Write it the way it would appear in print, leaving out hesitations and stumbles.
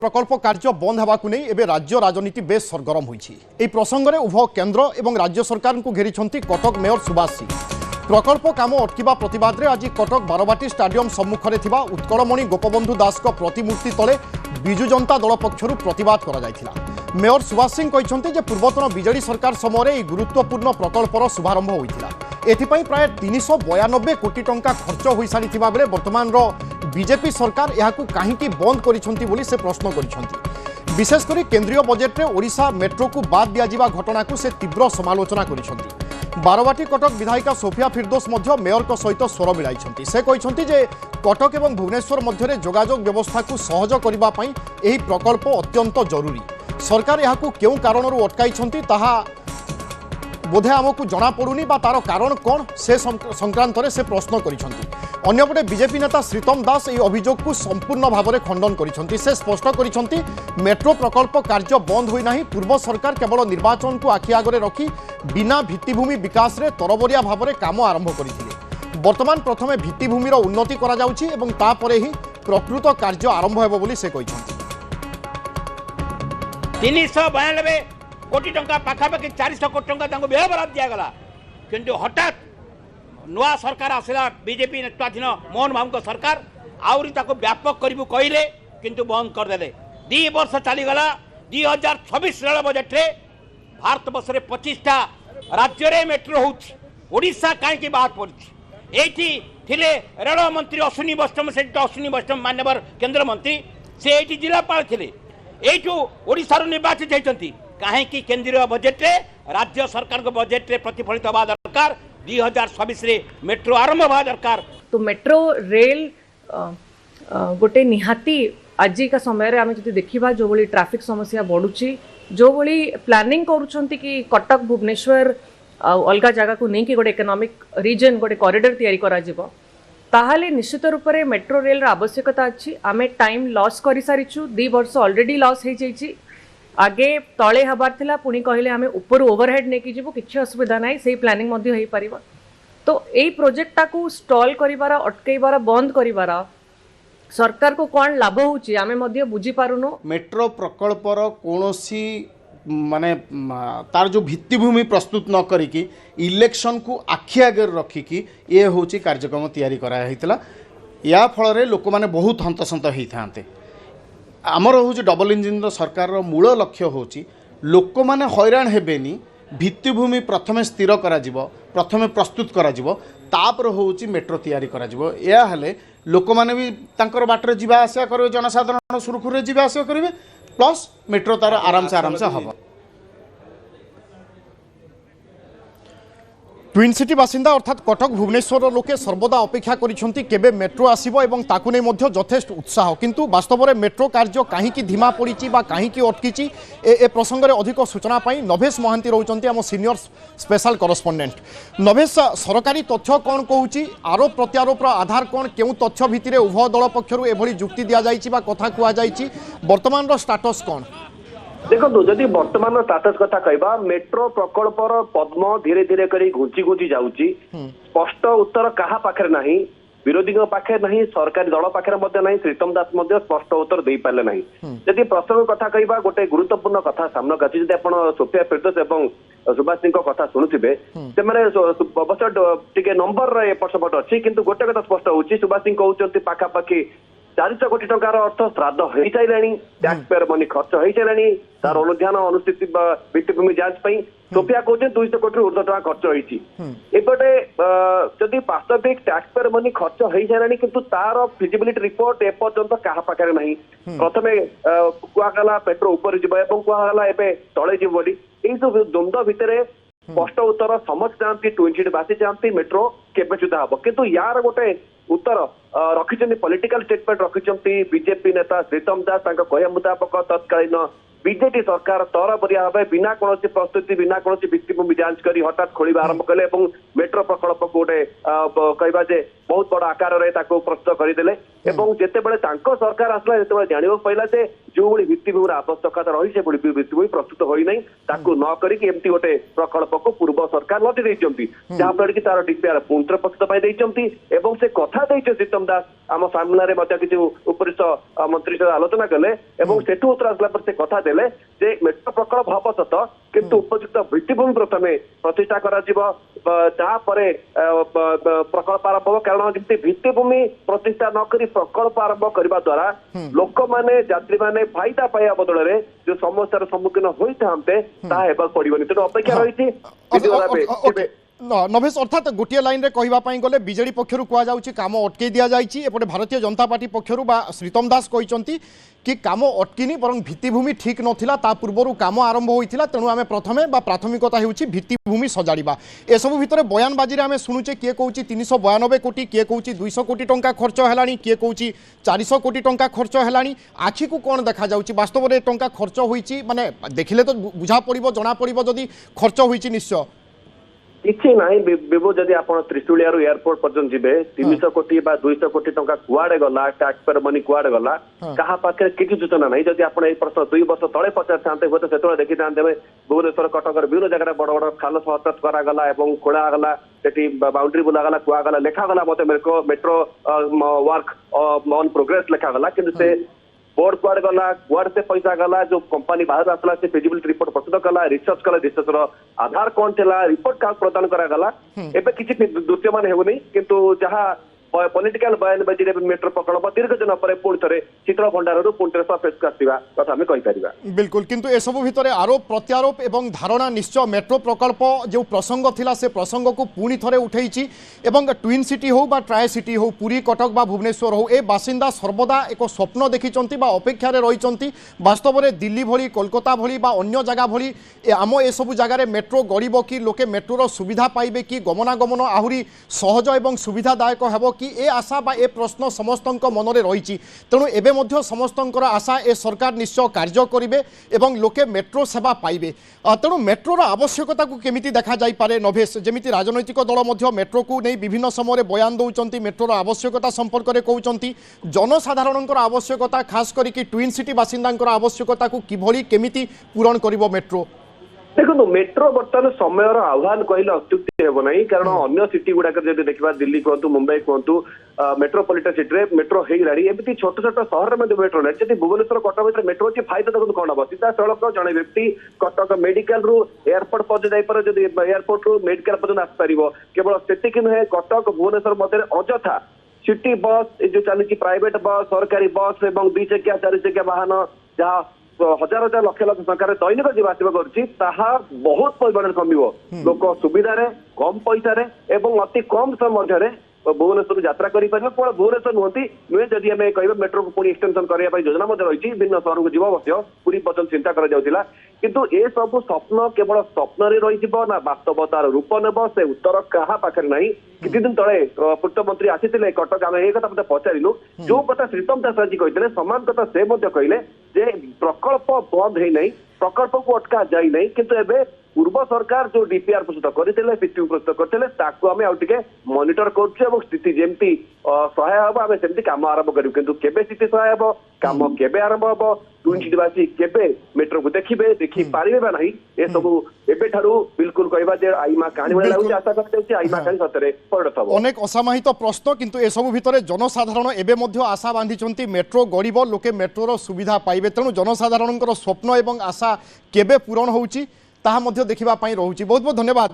प्रकल्प कार्य बंद होगाकू नहीं एवं राज्य राजनीति बेस सरगरम होती प्रसंग में उभय केन्द्र और राज्य सरकार को घेरी कटक मेयर सुभाष सिंह प्रकल्प काम अटकिबा प्रतिवाद में आज कटक बारवाटी स्टाडियम सम्मुख में उत्कलमणि गोपबंधु दास प्रतिमूर्ति तले विजु जनता दल पक्षर प्रतिवाद करा मेयर सुभाष सिंह कहते पूर्वतन बीजेडी सरकार समय गुरुत्वपूर्ण प्रकल्पर शुभारंभ होता एथिपाई प्राय 392 कोटी टंका खर्च हो सारी बेले वर्तमान बीजेपी सरकार यह कहीं बंद करिसेंति से प्रश्न करिसेंति विशेषकर केंद्रीय बजेट में ओडिशा मेट्रो को बाद दिया घटना को से तीव्र समालोचना करिसेंति बारवाटी कटक विधायिका सोफिया फिरदोस मेयर को सहित स्वर मिलाई से कहते जे कटक और भुवनेश्वर मध्य जोगाजोग व्यवस्था को सहज करने यह प्रकल्प अत्यंत जरूरी सरकार यह क्यों कारण अटकाई ताहा बोधे आमको जना पड़ुनी तार कारण कौन से संक्रांत से प्रश्न करपटे बीजेपी नेता श्रीतम दास यह अभियोग को संपूर्ण भाव में खंडन कर स्पष्ट कर मेट्रो प्रकल्प कार्य बंद होना पूर्व सरकार केवल निर्वाचन को आखि आगे रखी बिना भित्तिभूमि विकास रे तरबरिया भाव में काम आरंभ करते वर्तमान प्रथमे भित्तिभूमिर उन्नति करा जाउछि एवं तापरे ही प्रकृत कार्य आरंभ हेबो बोली से कहछन्ति 392 कोटी टंका पाखापाखि 400 कोटी टंका व्यय बराद दिगला किंतु हठात नुआ सरकार आसला बीजेपी नेतृत्वाधीन मोहन बाबू सरकार आहरी व्यापक करू कहले किंतु बंद करदे 2 वर्ष चलीगला 2026 रेल बजेट रे भारत वर्ष में 25टा राज्य रे मेट्रो होड़िशा कहीं बाहर पड़ी एठी थिले रेल मंत्री अश्विनी वैष्णव से अश्विनी वैष्णव मान्यवर केंद्र मंत्री से एठी जिलापाल थिले एठू ओडिशा निर्वाचित होती कहीं केंद्रीय बजेट रे राज्य सरकार को बजेट रे प्रतिफलित हवा दरकार 2026 रे मेट्रो आरंभ हवा दरकार। तो मेट्रो रेल गोटे निहाती आज का समय आम जो देखा जो भाई ट्रैफिक समस्या बढ़ुची जो भाई प्लानिंग करुँच कि कटक भुवनेश्वर अलग जगह को नहीं कि गोटे इकोनॉमिक रीजन गोटे कॉरिडोर तैयारी करा जिवो ताहाले निश्चित रूप से मेट्रो रेल आवश्यकता अच्छी आमे टाइम लॉस कर सारीचु 2 वर्ष ऑलरेडी लॉस हो जाइए आगे तले हबार थिला पुणी कहले आमे ऊपर ओवरहेड नेकी जीवो किछि असुविधा नाही सेही प्लानिंग मध्ये होई परिबा तो एई प्रोजेक्ट को स्टॉल करिबारा अटकैबारा बंद करिबारा सरकार को कौन लाभ होची आमे मध्ये बुझी पारुनो। मेट्रो प्रकल्पर कोनोसी माने तार जो भित्तिभूमि प्रस्तुत न करिकी इलेक्शन को आखि आगे रखिकी ये होची कार्यक्रम तैयारी करा हैतला या फल रे लोक माने बहुत हंतसंत होई थांते आमर हूँ डबल इंजिन सरकार मूल लक्ष्य हूँ लोक मैंने हैरान हेबेनी भित्तिभूमि प्रथमे स्थिर करा प्रथमे प्रस्तुत करा हूँ मेट्रो तैयारी करा हेले लोक मैंने भी तांकर बाटर जीवा आसा करेंगे जनसाधारण सुरखुरे जीवा आसा करेंगे प्लस मेट्रो तार आराम से हम ट्विन सिटी बासिंदा अर्थात कटक भुवनेश्वर लोके सर्वदा अपेक्षा करिसेंति केबे मेट्रो आसीबो एवं ताकु नै मध्य यथेष्ट उत्साह किंतु वास्तव में मेट्रो कार्य कहीं धीमा पड़ी बा कहीं अटकी ए प्रसंग में अधिक सूचना पाई नभेश महांती रहउचंती आम सीनियर स्पेशल करस्पोंडेंट नभेश सरकारी तथ्य कौन कहूँ आरोप प्रत्यारोप आधार कौन क्यों तथ्य भित्तिरे उभय दल पक्षर एभली जुक्ति दि जाइछि बा कथा कुआ जाइछि वर्तमान स्टाटस कौन देखो जदि वर्तमान स्टाटस कथा कहबा मेट्रो प्रकल्पर पद्म धीरे धीरे करी घुंची घुंची जाउची स्पष्ट उत्तर कहा पाखरे नाही विरोधी पाखे नहीं सरकारी दल पाखे नहीं श्रीतम दास स्पष्ट उत्तर दे पारे नहीं जदि प्रसंग कथा कहबा गोटे गुरुत्वपूर्ण कथा सामना आछि जदि आपण सोफिया फिरदोस एवं सुभाष सिंह कथा शुणुथिबे से माने अवश्य टिके नंबर एपट सेपट अछि किंतु गोटे कथा स्पष्ट होउची सुभाष सिंह कहउचंती पाखापाखि 400 कोटी टंकार अर्थ श्राद्ध हो सारे टैक्स पेयर मनी खर्च हो सारे तार अनुध्यान अनुस्थित भित्तिभूमि जांच सोफिया कहते 200 कोटी ऊर्ध्व टका खर्च होपटे जदि वास्तविक टैक्स पेयर मनी खर्च हो सारे किंतु तार फिजिबिलिटी रिपोर्ट एपर्यंत क्या पाखे ना प्रथमे कुआगला पेट्रो ऊपर कुआगला एवं तले जीव बोली सब द्वंद्व भितर स्पष्ट उत्तर समझ जाती ट्विन सिटी बासी जाती मेट्रो केबे सुधा हम किंतु यार गोटे उत्तर रखिंट पॉलिटिकल स्टेटमेंट रखिंट बीजेपी नेता श्रीतम दास कहया मुताबक तत्कालीन बीजेपी सरकार तरबरिया भाव बिना कौन प्रस्तुति बिना कौन भित्तिभूमि जांच कर हठात खोलिबा आरंभ कले मेट्रो प्रकल्प को गोटे कहवा जे बहुत बड़ आकार प्रस्तुत करदे जितेबाला सरकार आसला जो जानवा पाइला जे जो भाई भित्तिभूमि आवश्यकता रही से भित्तिभूमि प्रस्तुत होना न करमती गोटे प्रकल्प को पूर्व सरकार लदी देती जहाँफल कि तार डीपीआर पुणी थे प्रस्तुत पाई से कथा सीतम दास आम सामने किसी उपरिस्थ मंत्री सहित आलोचना कले सेठू उत्तर आसला से कथा देले जे मेट्रो प्रकल्प हम सत किंतु उपयुक्त भित्तिभूमि प्रथम प्रतिष्ठा कर प्रकल्प आरंभ हो कारण जमी भित्तिभूमि प्रतिष्ठा नक प्रकल्प आरंभ करने द्वारा लोक मैंने यात्री मैंने फायदा पाइबा बदल में जो समस्यार सम्मुखीन होते पड़ोनी तेणु अपेक्षा रही नभेश अर्थात गोटे लाइन रे कहवाई गले बीजेडी पक्षर कहुच्छी काम अटकई दि जाए एपटे भारतीय जनता पार्टी पक्षर श्रीतम दास कहते कि काम अटकिनी बर भित्तिभूमि ठीक नथिला ता पूर्व काम आरंभ होइथिला तेणु आमे प्रथमे प्राथमिकता हेउची भित्तिभूमि सजाड़िबा एसबू भितर बयानबाजी रे आमे शुणुचे किए कहूची 392 कोटी किए कहूची 200 कोटी टंका खर्च हेलानी किए कहूची 400 कोटी टंका खर्च हेलानी आखि को कोन देखा जाउची वास्तव रे टंका खर्च होइची माने देखिले तो बुझा पड़िबो जना पड़िबो जदी खर्च होइची निश्चय किसी ना विभु जदि आप त्रिशूलिया एयरपोर्ट पर्यटन जी 300 कोटी 200 कोटी टंका कुआड़े गला टैक्स पेयर मनी कुआड़े गला क्या पाखे किसी सूचना नहीं जदि आप प्रश्न 2 वर्ष तले पचार था हूँ से देखी था भुवनेश्वर कटक विभिन्न जगह बड़ बड़ खाल हटात करागला खोलागला से बाउंड्री बुलागला कुआगला लेखागला मत मेट्रो वर्क ऑन प्रोग्रेस लेखागला कि से बोर्ड कुआड़े गला कुआड़ से पैसा गला जो कंपनी बाहर आसला से फिजिबिलिटी रिपोर्ट प्रस्तुत कला रिसर्च कला रिसर्च आधार कौन थिला रिपोर्ट का प्रदान करागला एबे किछि दृश्यमान हेउनी किंतु जहाँ पॉलिटिकल बयानबाजी मेट्रो प्रकल्प दीर्घ दिन पर पुणी थे शीतल भंडार पुणी थे सरफेस आसवा कथा आम कहीपर बिल्कुल किंतु एसबू भितर आरोप प्रत्यारोप एवं धारणा निश्चय मेट्रो प्रकल्प जो प्रसंग थिला से प्रसंग को पुणी थे उठे ट्विन सिटी हो बा ट्राए सिटी हो पुरी कटक बा भुवनेश्वर हो ए बासिंदा सर्वदा एक स्वप्न देखी अपेक्षार रही वास्तव में दिल्ली भली कोलकाता भली बा अन्य जगह भली आम एसबू जगार मेट्रो गड़ब कि लोके मेट्रोर सुविधा पाइबे कि गमनागमन आहरी सहज एवं सुविधादायक हेब कि ए आशा बा ए प्रश्न समस्त मन में रही तेणु एबे मध्य समस्त आशा ए सरकार निश्चय कार्य करेंगे एवं लोके मेट्रो सेवा पाइबे तेणु मेट्रोर आवश्यकता को केमिति देखा जाई पारे नभेश जमिति राजनैतिक दल मध्य मेट्रो को नहीं विभिन्न समय बयान दौरान मेट्रोर आवश्यकता संपर्क में कहते जनसाधारण आवश्यकता खास करके ट्विन सिटी बासिंदा आवश्यकता को किभली केमिति पूरण करिवो मेट्रो देखो मेट्रो बर्तमान समय आह्वान कहले अत्युक्ति हेब ना कारण अन्य सिटी गुड़ाक देखा दिल्ली कहतु मुंबई कहतु मेट्रोपोलिटन सिटी मेट्रो हो गलानी एमती छोट छोट सहर में मेट्रो ना जब भुवनेश्वर कटक भर मेट्रो अच्छी फायदा देखो कौन हम सीधा सड़क जड़े व्यक्ति कटक मेडिकल रू एयरपोर्ट पर्यटन जब एयरपोर्ट रू मेडिकल पर्यटन आसपार केवल से नुहे कटक भुवनेश्वर मध्य अଯଥା सिटी बस जो चलती प्राइवेट बस सरकारी बस और 2 चकिया 4 चकिया वाहन जहाँ हजार हजार लक्ष लक्ष संख्यार दैनिक जीवासवा कर बहुत परिमाण कमिबो लोक सुविधा कम पैसा अति कम समय भुवनेश्वर यात्रा करें केवल भुवनेश्वर नुहे जदि आम कह मेट्रो को पुणी एक्सटेंशन करने योजना रही विभिन्न सहर को जीव अवश्य पूरी पर्यटन चिंता करा किंतु ए सब स्वप्न केवल स्वप्न रही ना वास्तवतार रूप नेब से उत्तर क्या पाखे ना किसी दिन तले पूर्त मंत्री आसी कटक आम ये कथा मत पचारू जो कथा श्रीतम दास आज कहते सामान कथा से कहले जे प्रकल्प बंद है प्रकल्प को अटका जाए नहीं किंतु एबे पूर्व सरकार जो डीपीआर प्रस्तुत करते भित्तिभूमि प्रस्तुत करते आम आउटे मॉनिटर करुँ स्थिति जमती सहाय हम आम सेमती काम आरंभ करूँ किंतु केबे स्थिति सहाय हम काम केबे आरंभ हम ट्विन सिटीवासी केबे मेट्रो को देखिए देखी पारे ना ये सब एबेठारू बिल्कुल कहवा जे आईमा कहानी भाई लगुच आशा करते आईमा कहानी सतरे परिणत हम अनेक असमाहित प्रश्न किंतु एसबू भितर जनसाधारण एबे मध्य आशा बांधिचंती मेट्रो गड़ब लोके मेट्रोर सुविधा पाइबे तेणु जनसाधारण स्वप्न एवं आशा केबे पूरण होउची ताहा मध्य देखिबा पई रहुची बहुत बहुत धन्यवाद।